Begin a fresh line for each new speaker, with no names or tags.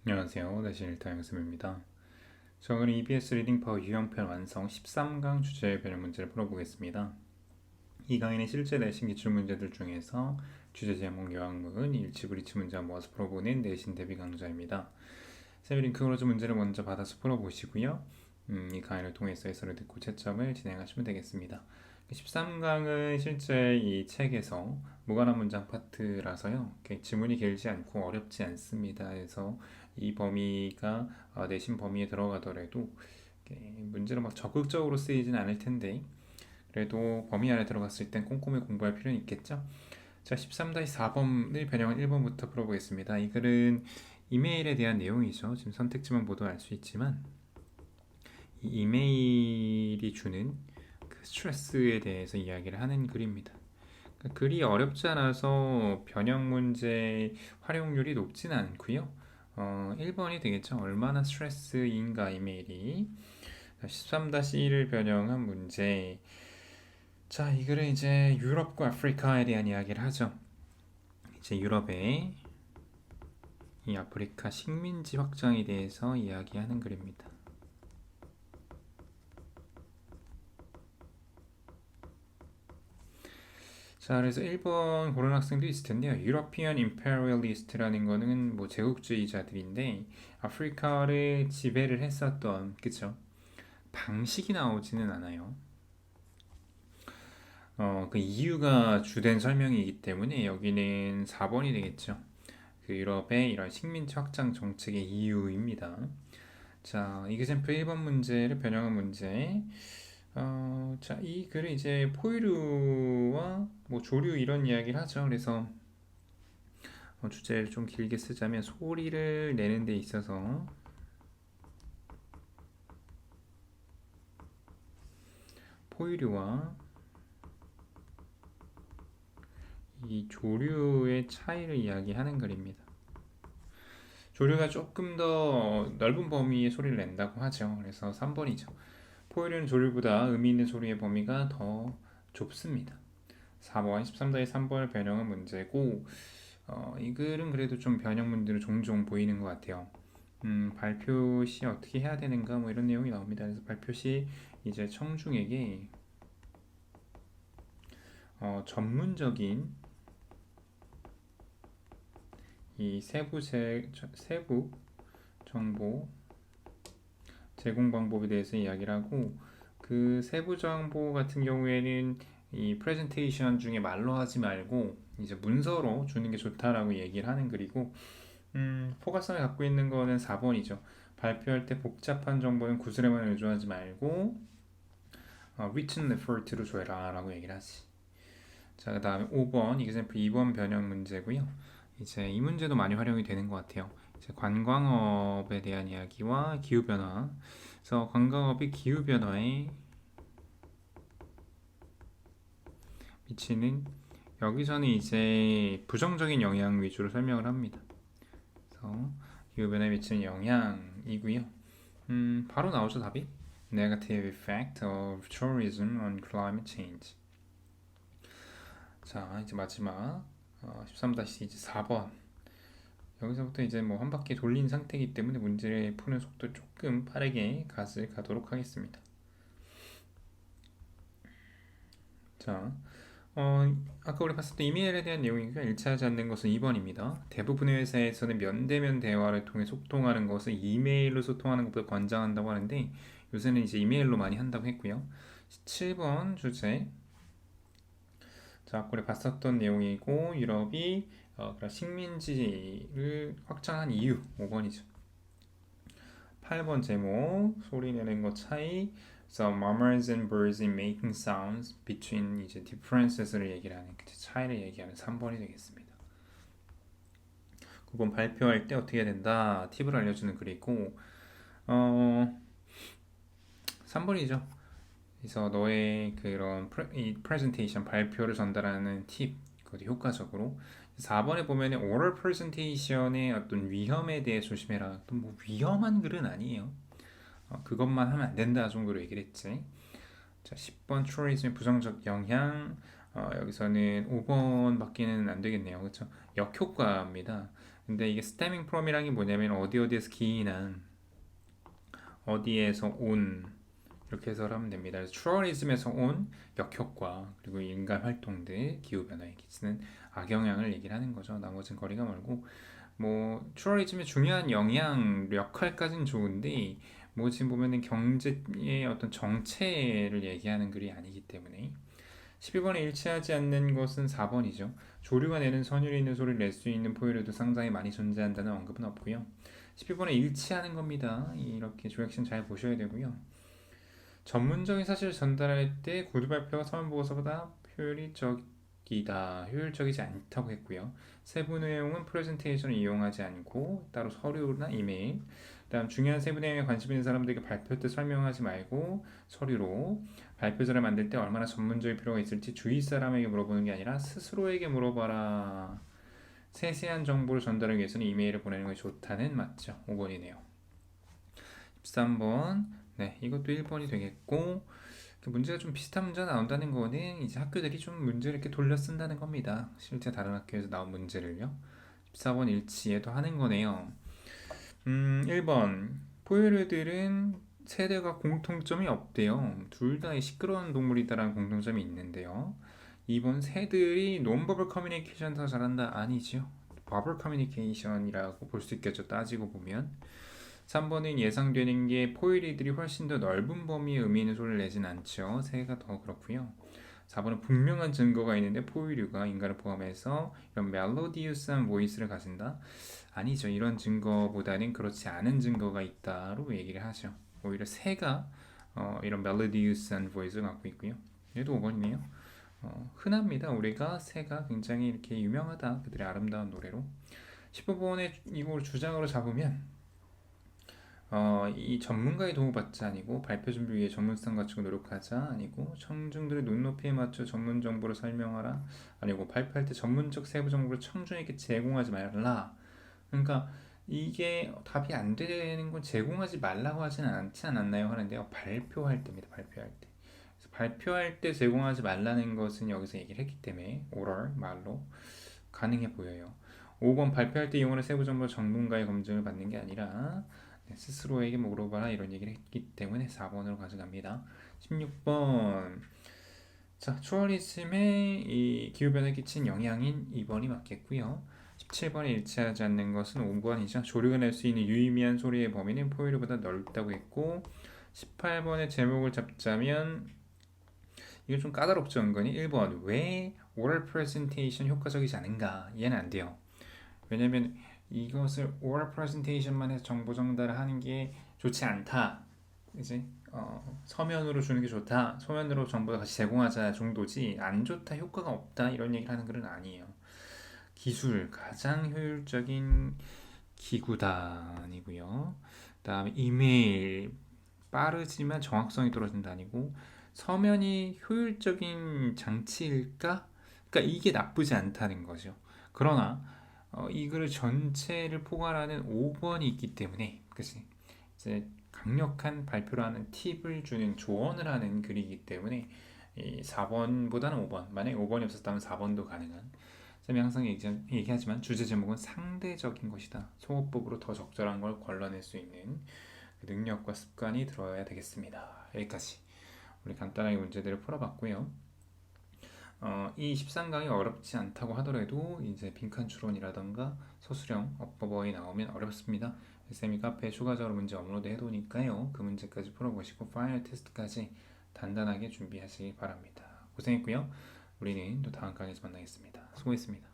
안녕하세요. 내신 일타 양쌤입니다. 자, 오늘 EBS 리딩 파워 유형편 완성 13강 주제 변형 문제를 풀어보겠습니다. 이 강의는 실제 내신 기출 문제들 중에서 주제 제목, 요약문, 일치, 불이치 문제 모아서 풀어보는 내신 대비 강좌입니다. 쌤이 링크로 문제를 먼저 받아서 풀어보시고요. 이 강의를 통해서 해설을 듣고 채점을 진행하시면 되겠습니다. 13강은 실제 이 책에서 무관한 문장 파트라서요. 지문이 길지 않고 어렵지 않습니다. 그래서 이 범위가 내신 범위에 들어가더라도 문제로 막 적극적으로 쓰이진 않을 텐데 그래도 범위 안에 들어갔을 땐 꼼꼼히 공부할 필요는 있겠죠. 자, 13-4번을 변형한 1번부터 풀어보겠습니다. 이 글은 이메일에 대한 내용이죠. 지금 선택지만 보도 알 수 있지만 이 이메일이 주는 그 스트레스에 대해서 이야기를 하는 글입니다. 그러니까 글이 어렵지 않아서 변형 문제 활용률이 높지는 않고요. 1번이 되겠죠. 얼마나 스트레스인가 이메일이. 13-1을 변형한 문제. 자, 이 글은 이제 유럽과 아프리카에 대한 이야기를 하죠. 이제 유럽의 이 아프리카 식민지 확장에 대해서 이야기하는 글입니다. 자, 그래서 1번 고른 학생도 있을 텐데요. European Imperialist라는 거는 뭐 제국주의자들인데 아프리카를 지배를 했었던, 그쵸? 방식이 나오지는 않아요. 그 이유가 주된 설명이기 때문에 여기는 4번이 되겠죠. 그 유럽의 이런 식민지 확장 정책의 이유입니다. 자, 이그젠플 1번 문제를 변형한 문제. 자, 이 글은 이제 포유류와 뭐 조류 이런 이야기를 하죠. 그래서 주제를 좀 길게 쓰자면 소리를 내는 데 있어서 포유류와 이 조류의 차이를 이야기하는 글입니다. 조류가 조금 더 넓은 범위의 소리를 낸다고 하죠. 그래서 3번이죠. 포유류는 조류보다 의미 있는 소리의 범위가 더 좁습니다. 4번, 13-3번을 변형한 문제고 이 글은 그래도 좀 변형 문제로 종종 보이는 것 같아요. 발표 시 어떻게 해야 되는가 뭐 이런 내용이 나옵니다. 그래서 발표 시 이제 청중에게 전문적인 이 세부 정보 제공 방법에 대해서 이야기를 하고 그 세부 정보 같은 경우에는 이 프레젠테이션 중에 말로 하지 말고 이제 문서로 주는 게 좋다라고 얘기를 하는 글이고 포괄성을 갖고 있는 거는 4번이죠. 발표할 때 복잡한 정보는 구술에만 의존하지 말고 written effort로 줘라 라고 얘기를 하지. 자, 그 다음에 5번 example 2번 변형 문제고요. 이제 이 문제도 많이 활용이 되는 것 같아요. 이제 관광업에 대한 이야기와 기후변화. 그래서 관광업이 기후변화에 미치는 여기서는 이제 부정적인 영향 위주로 설명을 합니다. 그래서 기후변화에 미치는 영향이고요. 바로 나오죠 답이. Negative effect of tourism on climate change. 자, 이제 마지막 13-4번. 여기서부터 이제 뭐 한 바퀴 돌린 상태이기 때문에 문제를 푸는 속도 조금 빠르게 가도록 하겠습니다. 자, 아까 우리 봤을 때 이메일에 대한 내용이니까 일치하지 않는 것은 2번입니다. 대부분의 회사에서는 면대면 대화를 통해 소통하는 것을 이메일로 소통하는 것보다 권장한다고 하는데 요새는 이제 이메일로 많이 한다고 했고요. 7번 주제. 자, 아까 우리 봤었던 내용이고 유럽이 그런 식민지를 확장한 이유 5번이죠. 8번 제목 소리 내는 것 차이. So mammals and birds in making sounds between 이제 differences를 얘기를 하는 그 차이를 얘기하는 3번이 되겠습니다. 9번 발표할 때 어떻게 해야 된다 팁을 알려주는 글이고 3번이죠. 그래서 너의 그런 프레젠테이션 발표를 전달하는 팁 그것도 효과적으로 4번에 보면 oral presentation의 어떤 위험에 대해 조심해라. 또 뭐 위험한 글은 아니에요. 그것만 하면 안 된다 정도로 얘기를 했지. 자, 10번 tourism의 부정적 영향. 여기서는 5번 밖에는 안 되겠네요. 그렇죠? 역효과입니다. 근데 이게 stemming from이란 게 뭐냐면 어디 어디에서 기인한, 어디에서 온, 이렇게 해석을 하면 됩니다. 그래서 trualism에서 온 역효과, 그리고 인간 활동들 기후 변화에 끼치는 악영향을 얘기를 하는 거죠. 나머지는 거리가 멀고, 뭐 trualism의 중요한 영향 역할까지는 좋은데, 뭐 지금 보면은 경제의 어떤 정체를 얘기하는 글이 아니기 때문에 12번에 일치하지 않는 것은 4번이죠. 조류가 내는 선율이 있는 소리를 낼 수 있는 포유류도 상당히 많이 존재한다는 언급은 없고요. 12번에 일치하는 겁니다. 이렇게 조약신 잘 보셔야 되고요. 전문적인 사실을 전달할 때 구두 발표가 서면 보고서보다 효율적이지 않다고 했고요. 세부 내용은 프레젠테이션을 이용하지 않고 따로 서류나 이메일, 그다음 중요한 세부 내용에 관심 있는 사람들에게 발표 때 설명하지 말고 서류로, 발표자를 만들 때 얼마나 전문적일 필요가 있을지 주위 사람에게 물어보는 게 아니라 스스로에게 물어봐라. 세세한 정보를 전달하기 위해서는 이메일을 보내는 것이 좋다는 맞죠. 5번이네요. 13번. 네, 이것도 1번이 되겠고, 문제가 좀 비슷한 문제가 나온다는 거는 이제 학교들이 좀 문제를 이렇게 돌려 쓴다는 겁니다. 실제 다른 학교에서 나온 문제를요. 14번 일치에도 하는 거네요. 1번. 포유류들은 세대가 공통점이 없대요. 둘 다 시끄러운 동물이다라는 공통점이 있는데요. 2번. 새들이 논버벌 커뮤니케이션 더 잘한다. 아니죠. 버벌 커뮤니케이션이라고 볼 수 있겠죠. 따지고 보면. 3번은 예상되는 게 포유류들이 훨씬 더 넓은 범위의 의미 있는 소리를 내진 않죠. 새가 더 그렇고요. 4번은 분명한 증거가 있는데 포유류가 인간을 포함해서 이런 멜로디우스한 보이스를 가진다. 아니죠. 이런 증거보다는 그렇지 않은 증거가 있다로 얘기를 하죠. 오히려 새가 이런 멜로디우스한 보이스를 갖고 있고요. 얘도 5번이네요. 흔합니다. 우리가 새가 굉장히 이렇게 유명하다. 그들의 아름다운 노래로. 15번의 이걸 주장으로 잡으면 이 전문가의 도움을 받자 아니고 발표 준비 위해 전문성 갖추고 노력하자 아니고 청중들의 눈높이에 맞춰 전문 정보를 설명하라 아니고 발표할 때 전문적 세부 정보를 청중에게 제공하지 말라. 그러니까 이게 답이 안 되는 건 제공하지 말라고 하지는 않지 않았나요 하는데요. 발표할 때입니다. 발표할 때. 그래서 발표할 때 제공하지 말라는 것은 여기서 얘기를 했기 때문에 oral 말로 가능해 보여요. 5번 발표할 때 이용하는 세부 정보 전문가의 검증을 받는 게 아니라 스스로에게 물어봐라 이런 얘기를 했기 때문에 4번으로 가져갑니다. 16번. 자, 추월리즘에 이 기후변화에 끼친 영향인 2번이 맞겠고요. 17번에 일치하지 않는 것은 5번이죠. 조류가 낼 수 있는 유의미한 소리의 범위는 포유류보다 넓다고 했고, 18번의 제목을 잡자면 이거 좀 까다롭죠, 은근히. 1번 왜 oral presentation 효과적이지 않은가? 얘는 안 돼요. 왜냐면 이것을 oral presentation만 해서 정보 전달을 하는 게 좋지 않다. 이제 서면으로 주는 게 좋다. 서면으로 정보를 같이 제공하자 정도지 안 좋다, 효과가 없다 이런 얘기를 하는 글은 아니에요. 기술 가장 효율적인 기구다 아니고요. 그다음에 이메일 빠르지만 정확성이 떨어진다 아니고 서면이 효율적인 장치일까? 그러니까 이게 나쁘지 않다는 거죠. 그러나 이 글 전체를 포괄하는 5번이 있기 때문에 그치? 이제 강력한 발표를 하는 팁을 주는 조언을 하는 글이기 때문에 이 4번보다는 5번 만약에 5번이 없었다면 4번도 가능한 쌤이 항상 얘기하지만 주제 제목은 상대적인 것이다. 소호법으로 더 적절한 걸 걸러낼 수 있는 그 능력과 습관이 들어야 되겠습니다. 여기까지 우리 간단하게 문제들을 풀어봤고요. 이 13강이 어렵지 않다고 하더라도 이제 빈칸 추론이라던가 서술형 어법어휘 나오면 어렵습니다. 쌤이 카페에 추가적으로 문제 업로드 해놓으니까요. 그 문제까지 풀어보시고 파이널 테스트까지 단단하게 준비하시기 바랍니다. 고생했고요. 우리는 또 다음 강의에서 만나겠습니다. 수고했습니다.